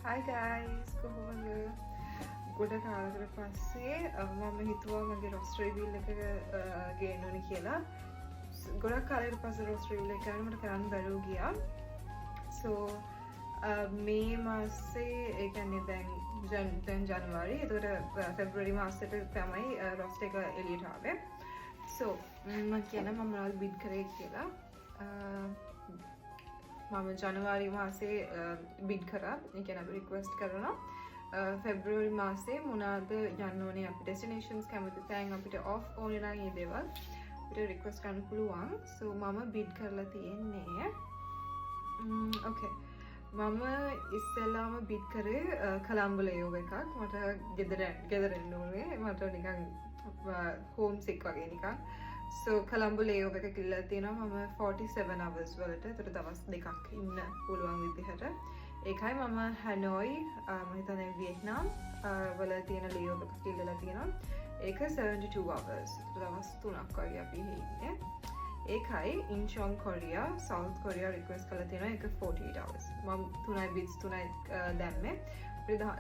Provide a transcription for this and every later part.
Hi guys, කොහොමද? ගොඩ කාලකට පස්සේ මම හිතුවා මගේ රොස්ටර් රිවීල් එක ගේන්න ඕනේ කියලා. ගොඩක් කාලයකට පස්සේ රොස්ටර් රිවීල් එක ගන්න මට කරන්න බැරුව ගියා. So මේ මාසේ ඒ කියන්නේ දැන් ජනවාරි. ඒකට පෙබ්‍රුවරි මාසෙට තමයි රොස්ටර් එක එළියට ආවේ. So මම කියන මම මොනවද බිඩ් කරේ කියලා. මම ජනවාරි මාසේ බිඩ් කරා. ඒ කියන්නේ අපි රික්වෙස්ට් කරනවා ෆෙබ්‍රුවරි මාසේ මොනවාද යන්න ඕනේ අපි ඩෙස්ටිනේෂන්ස් කැමති තැන් අපිට ඔෆ් ඕනේ නම් ඒ දේවල් අපිට රික්වෙස්ට් කරන්න පුළුවන්. So මම බිඩ් කරලා තියෙන්නේ okay. මම ඉස්සෙල්ලාම බිඩ් කරේ කොලම්බෝ ලේයෝවර් එකක්. මට ගෙදර එන්න ඕනේ. මට නිකන් හෝම් සික් වගේ නිකන්. So කොලම්බෝ ලේයෝවර් එක කිල්ලලා තියෙනවා මම 47 hours වලට. ඒතර දවස් දෙකක් ඉන්න පුළුවන් විදිහට. ඒකයි මම හැනෝයි මම හිතන්නේ වියට්නාම් වල තියෙන ලේයෝවර් එක කිල්ලලා තියෙනවා. ඒක 72 hours. දවස් 3ක් වගේ අපි ඉන්නේ. ඒකයි ඉන්චොන් කොරියා සවුත් කොරියා රික්වෙස්ට් කරලා තියෙනවා. ඒක 48 hours. මම 3යි බිට්ස් 3යි දැම්මේ.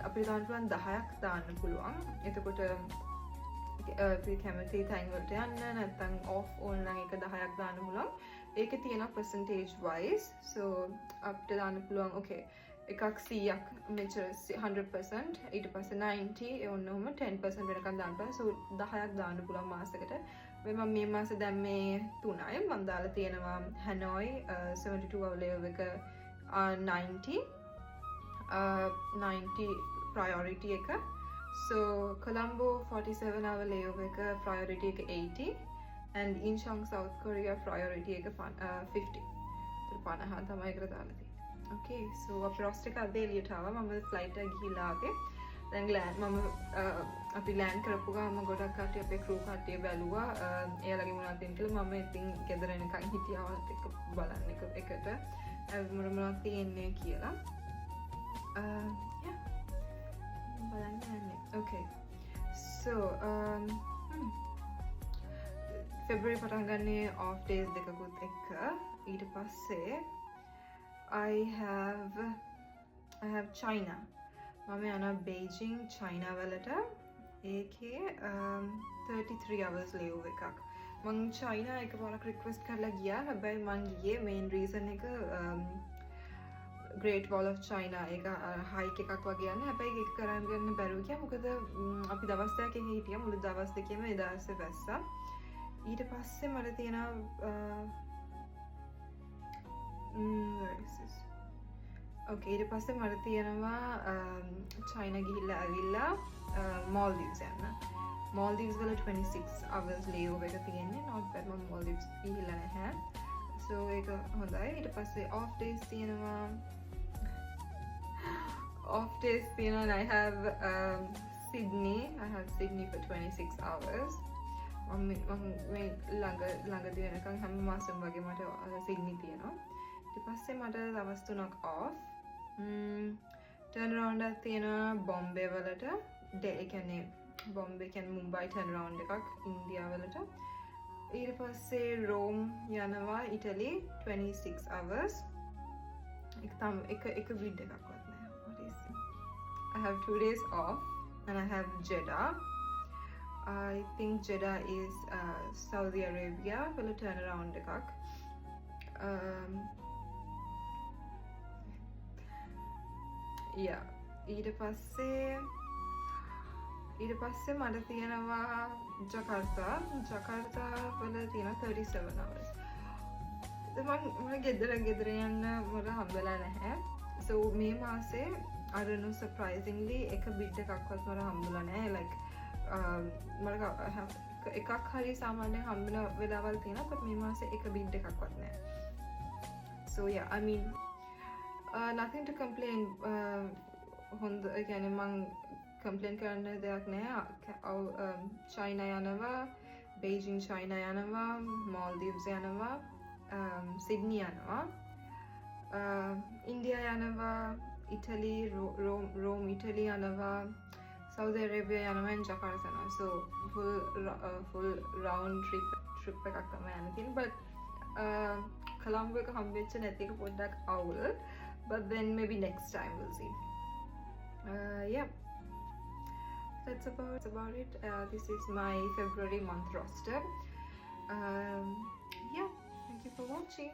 අපිට දාන්න පුළුවන් 10ක් දාන්න පුළුවන්. එතකොට අපි කැමති තැන් වලට යන්න නැත්නම් ඔෆ් ඕන නම් ඒක 10ක් දාන්න පුළුවන්. ඒකේ තියෙන percentage wise. So අපිට දාන්න පුළුවන් okay එකක් 100ක් මෙච්චර 100% ඊට පස්සේ 90 ඒ ඔන්නෝම 10% වෙනකන් දාන්න පුළුවන්. So 10ක් දාන්න පුළුවන් මාසෙකට. මම මේ මාසේ දැම්මේ 3යි. මම දාලා තියෙනවා හැනෝයි 72 hour layover එක 90 priority එක. So Colombo 47 hour layover එක priority එක 80 and Incheon South Korea priority එක 50. ඒක 50 තමයි ඒකට දාලා තියෙන්නේ. Okay, so අපි රොස්ටර් එක අද එළියට ආවා. මම ෆ්ලයිට් එක ගිහිලා ආවේ. දැන් අපි ලෑන්ඩ් කරපු ගමන් ගොඩක් කට්ටිය අපේ ක්‍රූ කට්ටිය බැලුවා. එයාලගේ මොනවද තියෙන්නේ කියලා මම ඉතින් ගෙදර එනකන් හිටියා ඔයාලත් එක්ක බලන්න එකට. මොනවද තියෙන්නේ කියලා. Yeah. බලන්න යන්නේ. Okay. So February පටන් ගන්නේ off days දෙකකුත් එක්ක. ඊට පස්සේ I have China. මම යනවා Beijing China වලට. ඒකේ 33 hours layover එකක්. මම China එකපාරක් රික්වෙස්ට් කරලා ගියා. හැබැයි මං ගියේ main reason එක Great Wall of China එක හයික් එකක් වගේ යන්න. හැබැයි ඒක කරන්න ගන්න බැරුව ගියා. මොකද අපි දවස් දෙකක් හිටියා. මුළු දවස් දෙකේම ඒ දවසේ වැස්සා. ඊට පස්සේ මට තියෙනවා where is this? Okay, ඊට පස්සේ මට තියෙනවා China ගිහිල්ලා ඇවිල්ලා Maldives යන්න. Maldives වල 26 hours layover එක තියෙන්නේ. Not bad. මම Maldives ගිහිල්ලා නැහැ. So ඒක හොඳයි. ඊට පස්සේ off days තියෙනවා. Off days තියෙනවා and I have Sydney. I have Sydney for 26 hours. මම මේ ළඟදී වෙනකන් හැම මාසෙම වගේ මට Sydney තියෙනවා. ඊට පස්සේ මට දවස් 3ක් off. Turn around එකක් තියෙනවා Bombay වලට. ඒ කියන්නේ Bombay කියන්නේ Mumbai turn around එකක් ඉන්දියා වලට. ඊට පස්සේ Rome යනවා Italy 26 hours. එක බිඩ් එකක්වත් නැහැ. What is it? I have 2 days off and I have Jeddah. I think Jeddah is Saudi Arabia වල turn around එකක්. Yeah. ඊට පස්සේ මට තියෙනවා ජකාර්තා වල තියෙන 37 hours. මම ගෙදර යන්න මට හම්බෙලා නැහැ. So මේ මාසේ I don't know surprisingly එක බිඩ් එකක්වත් මට හම්බුලා නැහැ. Like මට එකක් හරි සාමාන්‍යයෙන් හම්බෙන වෙලාවල් තියෙනවා. but මේ මාසේ එක බිඩ් එකක්වත් නැහැ. So yeah, I mean nothing to complain. හොඳ ඒ කියන්නේ මං කම්ප්ලේන් කරන්න දෙයක් නැහැ. China යනවා, Beijing China යනවා, Maldives යනවා, Sydney යනවා, India යනවා, Italy, Rome Italy යනවා, Saudi Arabia යනවා and Jakarta යනවා. So full round trip එකක් තමයි යන්න තියෙන්නේ. But Colombo එක හම්බෙච්ච නැති එක පොඩ්ඩක් අවුල්. But then maybe next time we'll see. that's about it. This is my February month roster. Yeah, thank you for watching.